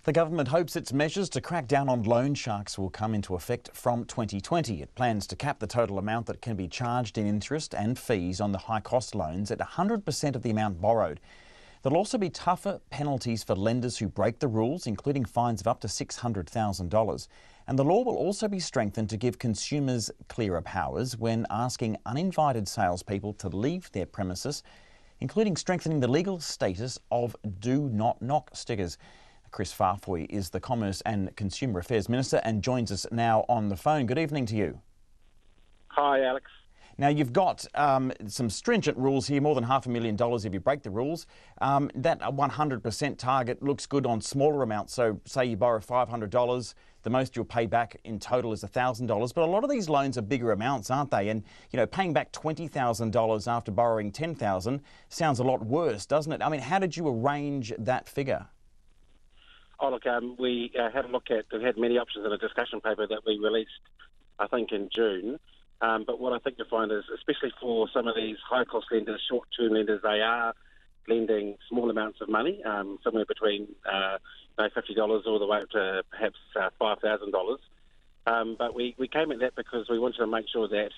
The government hopes its measures to crack down on loan sharks will come into effect from 2020. It plans to cap the total amount that can be charged in interest and fees on the high-cost loans at 100% of the amount borrowed. There'll also be tougher penalties for lenders who break the rules, including fines of up to $600,000. And the law will also be strengthened to give consumers clearer powers when asking uninvited salespeople to leave their premises, including strengthening the legal status of Do Not Knock stickers. Kris Faafoi is the Commerce and Consumer Affairs Minister and joins us now on the phone. Good evening to you. Hi, Alex. Now, you've got some stringent rules here, more than $500,000 if you break the rules. That 100% target looks good on smaller amounts. So say you borrow $500, the most you'll pay back in total is $1,000. But a lot of these loans are bigger amounts, aren't they? And, you know, paying back $20,000 after borrowing $10,000 sounds a lot worse, doesn't it? I mean, how did you arrange that figure? Oh, look, we had a look at, we had many options in a discussion paper that we released, I think, in June. But what I think you'll find is, especially for some of these high-cost lenders, short-term lenders, they are lending small amounts of money, somewhere between $50 all the way up to perhaps $5,000. But we came at that because we wanted to make sure that,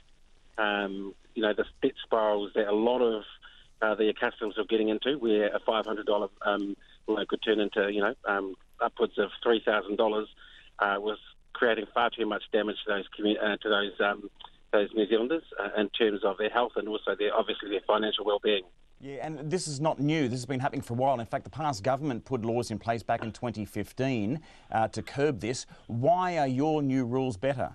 the debt spirals that a lot of the customers are getting into, where a $500 loan could turn into, upwards of $3,000, was creating far too much damage to those New Zealanders in terms of their health and also obviously their financial well-being. Yeah, and this is not new. This has been happening for a while. In fact, the past government put laws in place back in 2015 to curb this. Why are your new rules better?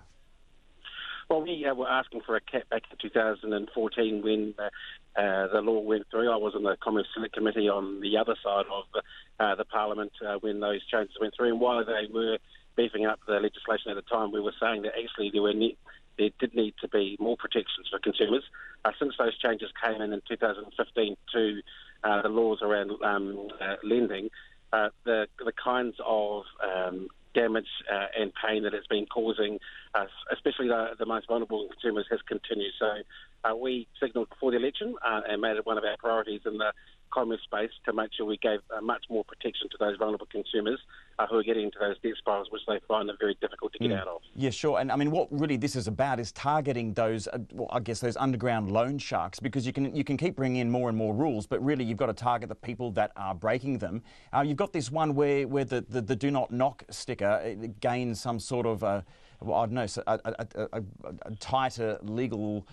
Well, we were asking for a cap back in 2014 when the law went through. I was on the Commerce Select Committee on the other side of the Parliament when those changes went through. And while they were beefing up the legislation at the time, we were saying that actually there did need to be more protections for consumers. Since those changes came in 2015 to the laws around lending, the kinds of damage and pain that it's been causing, especially the most vulnerable consumers, has continued. So we signalled before the election and made it one of our priorities in the commerce space to make sure we gave much more protection to those vulnerable consumers who are getting into those debt spirals, which they find are very difficult to get out of. Yeah, sure. And I mean, what really this is about is targeting those, those underground loan sharks, because you can keep bringing in more and more rules, but really you've got to target the people that are breaking them. You've got this one where the Do Not Knock sticker gains some sort of, a tighter legal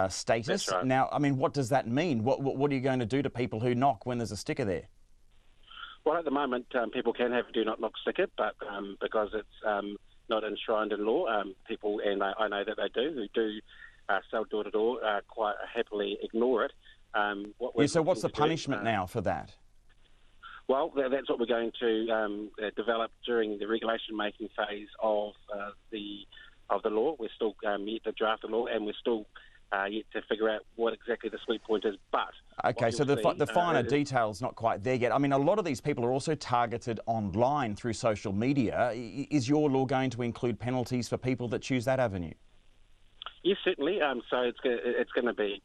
status. That's right. Now, I mean, what does that mean? What are you going to do to people who knock when there's a sticker there? Well, at the moment, people can have a Do Not Knock sticker, but because it's not enshrined in law, people, and I know that they do, who do sell door-to-door, quite happily ignore it. So what's the punishment now for that? Well, that's what we're going to develop during the regulation-making phase of the law. We're still yet to draft the law, and we're still yet to figure out what exactly the sweet point is. But okay, so the finer detail's not quite there yet. I mean, a lot of these people are also targeted online through social media. Is your law going to include penalties for people that choose that avenue? Yes, certainly. So it's going to be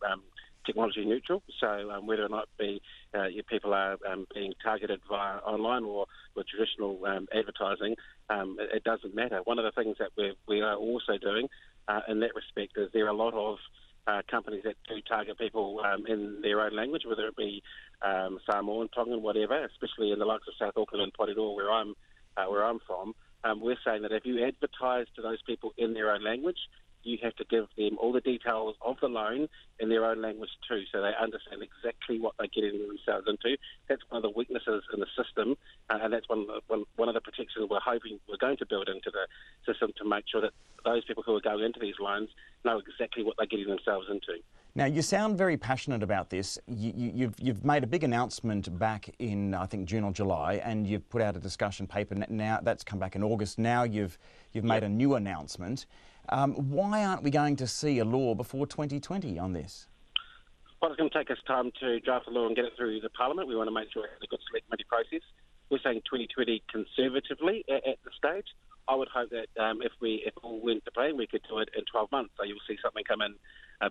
technology neutral. So whether or not people are being targeted via online or with traditional advertising, it doesn't matter. One of the things that we are also doing in that respect is there are a lot of companies that do target people in their own language, whether it be Samoan, Tongan, whatever, especially in the likes of South Auckland and Porirua, where I'm from. We're saying that if you advertise to those people in their own language, you have to give them all the details of the loan in their own language too, so they understand exactly what they're getting themselves into. That's one of the weaknesses in the system, and that's one of the protections we're going to build into the system to make sure that those people who are going into these loans know exactly what they're getting themselves into. Now, you sound very passionate about this. You've made a big announcement back in, I think, June or July, and you've put out a discussion paper. Now that's come back in August. Now you've made a new announcement. Why aren't we going to see a law before 2020 on this? Well, it's going to take us time to draft the law and get it through the Parliament. We want to make sure we have a good select committee process. we're saying 2020 conservatively at the stage. I would hope that if all went to plan, we could do it in 12 months. So you'll see something come in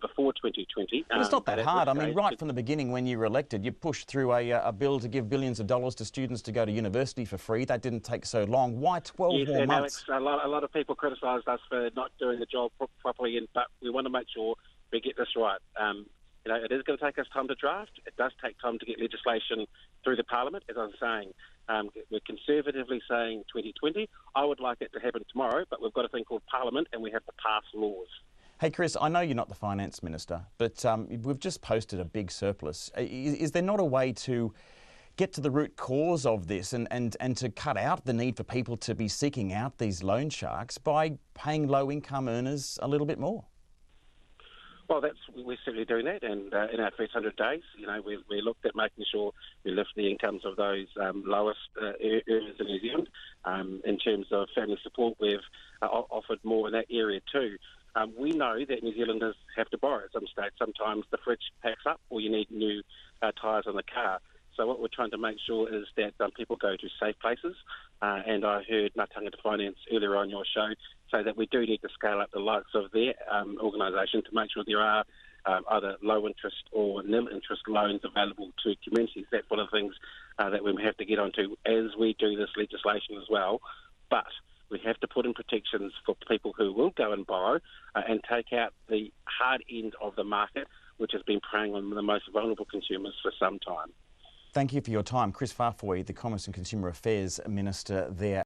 before 2020. But it's not that hard. I mean, stage, right from the beginning when you were elected, you pushed through a bill to give billions of dollars to students to go to university for free. That didn't take so long. Why 12 yes, more and months? Alex, a lot of people criticised us for not doing the job properly, but we want to make sure we get this right. It is going to take us time to draft. It does take time to get legislation through the Parliament, as I was saying. We're conservatively saying 2020. I would like it to happen tomorrow, but we've got a thing called Parliament and we have to pass laws. Hey, Kris, I know you're not the Finance Minister, but we've just posted a big surplus. Is there not a way to get to the root cause of this and to cut out the need for people to be seeking out these loan sharks by paying low-income earners a little bit more? Well, we're certainly doing that, and in our first 100 days, we looked at making sure we lift the incomes of those lowest earners in New Zealand. In terms of family support, we've offered more in that area too. We know that New Zealanders have to borrow at some stage. Sometimes the fridge packs up or you need new tyres on the car. So what we're trying to make sure is that people go to safe places. And I heard Ngā Tangata Finance earlier on your show say that we do need to scale up the likes of their organisation to make sure there are either low interest or nil interest loans available to communities. That's one of the things that we have to get onto as we do this legislation as well. But we have to put in protections for people who will go and borrow and take out the hard end of the market, which has been preying on the most vulnerable consumers for some time. Thank you for your time. Kris Faafoi, the Commerce and Consumer Affairs Minister there.